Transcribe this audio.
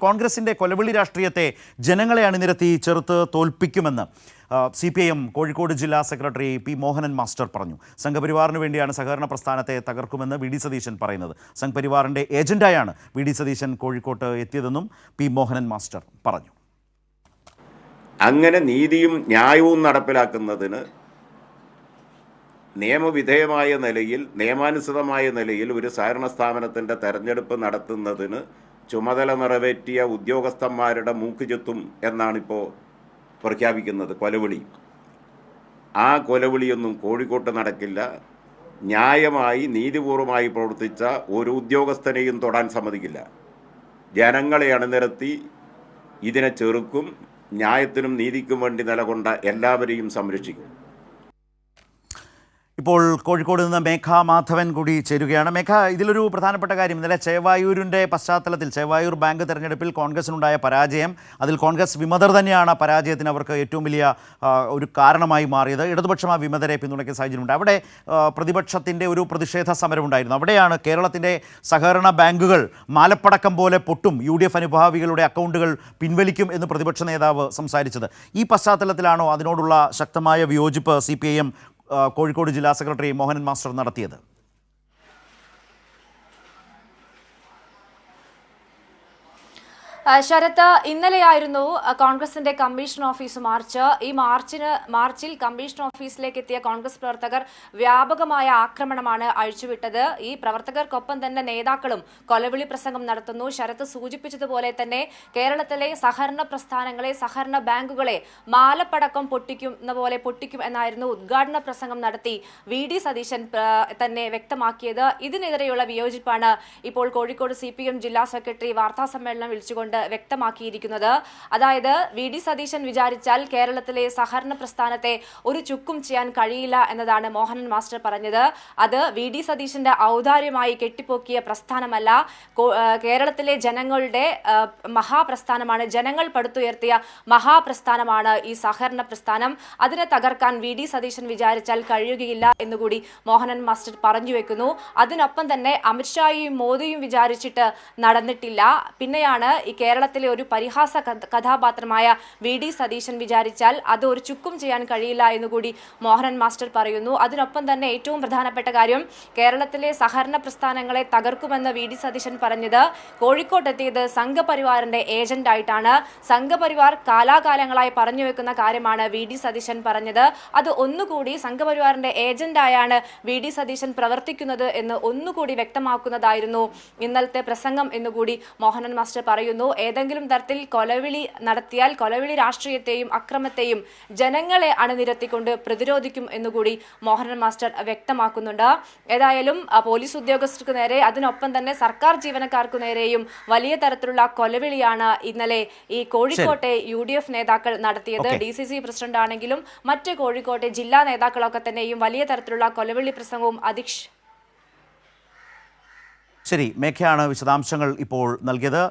കോൺഗ്രസിന്റെ കൊലവിളി രാഷ്ട്രീയത്തെ ജനങ്ങളെ അണിനിരത്തി ചെറുത്ത് തോൽപ്പിക്കുമെന്ന് CPIM കോഴിക്കോട് ജില്ലാ സെക്രട്ടറി പി മോഹനൻ മാസ്റ്റർ പറഞ്ഞു. സംഘപരിവാറിന് വേണ്ടിയാണ് സഹകരണ പ്രസ്ഥാനത്തെ തകർക്കുമെന്ന് VD സതീശൻ പറയുന്നത്. സംഘപരിവാറിന്റെ ഏജന്റായാണ് VD സതീശൻ കോഴിക്കോട്ട് എത്തിയതെന്നും പി മോഹനൻ മാസ്റ്റർ പറഞ്ഞു. അങ്ങനെ നീതിയും ന്യായവും നടപ്പിലാക്കുന്നതിന് നിയമവിധേയമായ നിലയിൽ, നിയമാനുസൃതമായ നിലയിൽ ഒരു സഹകരണ സ്ഥാപനത്തിൻ്റെ തെരഞ്ഞെടുപ്പ് നടത്തുന്നതിന് ചുമതല നിറവേറ്റിയ ഉദ്യോഗസ്ഥന്മാരുടെ മൂക്ക് ചെത്തും എന്നാണിപ്പോൾ പ്രഖ്യാപിക്കുന്നത്. കൊലവിളി, ആ കൊലവിളിയൊന്നും കോഴിക്കോട്ട് നടക്കില്ല. ന്യായമായി നീതിപൂർവമായി പ്രവർത്തിച്ച ഒരു ഉദ്യോഗസ്ഥനെയും തൊടാൻ സമ്മതിക്കില്ല. ജനങ്ങളെ അണിനിരത്തി ഇതിനെ ചെറുക്കും. ന്യായത്തിനും നീതിക്കും വേണ്ടി നിലകൊണ്ട എല്ലാവരെയും സംരക്ഷിക്കും. ഇപ്പോൾ കോഴിക്കോട് നിന്ന് മേഘ മാധവൻ കൂടി ചേരുകയാണ്. മേഘ, ഇതിലൊരു പ്രധാനപ്പെട്ട കാര്യം, ഇന്നലെ ചേവായൂരിൻ്റെ പശ്ചാത്തലത്തിൽ ചേവായൂർ ബാങ്ക് തെരഞ്ഞെടുപ്പിൽ കോൺഗ്രസിനുണ്ടായ പരാജയം, അതിൽ കോൺഗ്രസ് വിമതർ തന്നെയാണ് പരാജയത്തിന് അവർക്ക് ഏറ്റവും വലിയ ഒരു കാരണമായി മാറിയത്. ഇടതുപക്ഷം ആ വിമതരെ പിന്തുണയ്ക്കുന്ന സാഹചര്യമുണ്ട്. അവിടെ പ്രതിപക്ഷത്തിൻ്റെ ഒരു പ്രതിഷേധ സമരമുണ്ടായിരുന്നു. അവിടെയാണ് കേരളത്തിൻ്റെ സഹകരണ ബാങ്കുകൾ മാലപ്പടക്കം പോലെ പൊട്ടും, UDF അനുഭാവികളുടെ അക്കൗണ്ടുകൾ പിൻവലിക്കും എന്ന് പ്രതിപക്ഷ നേതാവ് സംസാരിച്ചത്. ഈ പശ്ചാത്തലത്തിലാണോ അതിനോടുള്ള ശക്തമായ വിയോജിപ്പ് CPIM കോഴിക്കോട് ജില്ലാ സെക്രട്ടറി മോഹനൻ മാസ്റ്റർ നടത്തിയത്? ശരത്ത്, ഇന്നലെയായിരുന്നു കോൺഗ്രസിന്റെ കമ്മീഷൻ ഓഫീസ് മാർച്ച്. ഈ മാർച്ചിൽ കമ്മീഷൻ ഓഫീസിലേക്ക് എത്തിയ കോൺഗ്രസ് പ്രവർത്തകർ വ്യാപകമായ ആക്രമണമാണ് അഴിച്ചുവിട്ടത്. ഈ പ്രവർത്തകർക്കൊപ്പം തന്നെ നേതാക്കളും കൊലവിളി പ്രസംഗം നടത്തുന്നു. ശരത്ത് സൂചിപ്പിച്ചതുപോലെ തന്നെ കേരളത്തിലെ സഹകരണ പ്രസ്ഥാനങ്ങളെ, സഹകരണ ബാങ്കുകളെ മാലപ്പടക്കം പൊട്ടിക്കും എന്നായിരുന്നു ഉദ്ഘാടന പ്രസംഗം നടത്തി VD സതീശൻ തന്നെ വ്യക്തമാക്കിയത്. ഇതിനെതിരെയുള്ള വിയോജിപ്പാണ് ഇപ്പോൾ കോഴിക്കോട് CPIM ജില്ലാ സെക്രട്ടറി വാർത്താസമ്മേളനം വിളിച്ചുകൊണ്ട് വ്യക്തമാക്കിയിരിക്കുന്നത്. അതായത് VD സതീശൻ വിചാരിച്ചാൽ കേരളത്തിലെ സഹകരണ പ്രസ്ഥാനത്തെ ഒരു ചുക്കും ചെയ്യാൻ കഴിയില്ല എന്നതാണ് മോഹനൻ മാസ്റ്റർ പറഞ്ഞത്. അത് VD സതീശന്റെ ഔദാര്യമായി കെട്ടിപ്പൊക്കിയ പ്രസ്ഥാനമല്ല, കേരളത്തിലെ ജനങ്ങളുടെ മഹാപ്രസ്ഥാനമാണ്, ജനങ്ങൾ പടുത്തുയർത്തിയ മഹാപ്രസ്ഥാനമാണ് ഈ സഹകരണ പ്രസ്ഥാനം. അതിനെ തകർക്കാൻ VD സതീശൻ വിചാരിച്ചാൽ കഴിയുകയില്ല എന്നുകൂടി മോഹനൻ മാസ്റ്റർ പറഞ്ഞു വെക്കുന്നു. അതിനൊപ്പം തന്നെ അമിത്ഷായും മോദിയും വിചാരിച്ചിട്ട് നടന്നിട്ടില്ല. പിന്നെയാണ് ഈ കേരളത്തിലെ ഒരു പരിഹാസ കഥാപാത്രമായ VD സതീശൻ വിചാരിച്ചാൽ അത് ഒരു ചുക്കും ചെയ്യാൻ കഴിയില്ല എന്നുകൂടി മോഹനൻ മാസ്റ്റർ പറയുന്നു. അതിനൊപ്പം തന്നെ ഏറ്റവും പ്രധാനപ്പെട്ട കാര്യം, കേരളത്തിലെ സഹകരണ പ്രസ്ഥാനങ്ങളെ തകർക്കുമെന്ന് VD സതീശൻ പറഞ്ഞത് കോഴിക്കോട്ടെത്തിയത് സംഘപരിവാറിന്റെ ഏജന്റ് ആയിട്ടാണ്. സംഘപരിവാർ കാലാകാലങ്ങളായി പറഞ്ഞു വെക്കുന്ന കാര്യമാണ് VD സതീശൻ പറഞ്ഞത്. അത് ഒന്നുകൂടി സംഘപരിവാറിന്റെ ഏജന്റായാണ് VD സതീശൻ പ്രവർത്തിക്കുന്നത് എന്ന് ഒന്നുകൂടി വ്യക്തമാക്കുന്നതായിരുന്നു ഇന്നലത്തെ പ്രസംഗം എന്നുകൂടി മോഹനൻ മാസ്റ്റർ പറയുന്നു. ഏതെങ്കിലും തരത്തിൽ കൊലവിളി നടത്തിയാൽ കൊലവിളി രാഷ്ട്രീയത്തെയും അക്രമത്തെയും ജനങ്ങളെ അണിനിരത്തിക്കൊണ്ട് പ്രതിരോധിക്കും എന്നുകൂടി മോഹനൻ മാസ്റ്റർ വ്യക്തമാക്കുന്നുണ്ട്. ഏതായാലും പോലീസ് ഉദ്യോഗസ്ഥർക്ക് നേരെ, അതിനൊപ്പം തന്നെ സർക്കാർ ജീവനക്കാർക്കു നേരെയും വലിയ തരത്തിലുള്ള കൊലവിളിയാണ് ഇന്നലെ ഈ കോഴിക്കോട്ടെ UDF നേതാക്കൾ നടത്തിയത്. DCC പ്രസിഡന്റ് ആണെങ്കിലും മറ്റ് കോഴിക്കോട്ടെ ജില്ലാ നേതാക്കളൊക്കെ തന്നെയും വലിയ തരത്തിലുള്ള കൊലവിളി പ്രസംഗവും ശരി, മേഘയാണ് വിശദാംശങ്ങൾ ഇപ്പോൾ നൽകിയത്.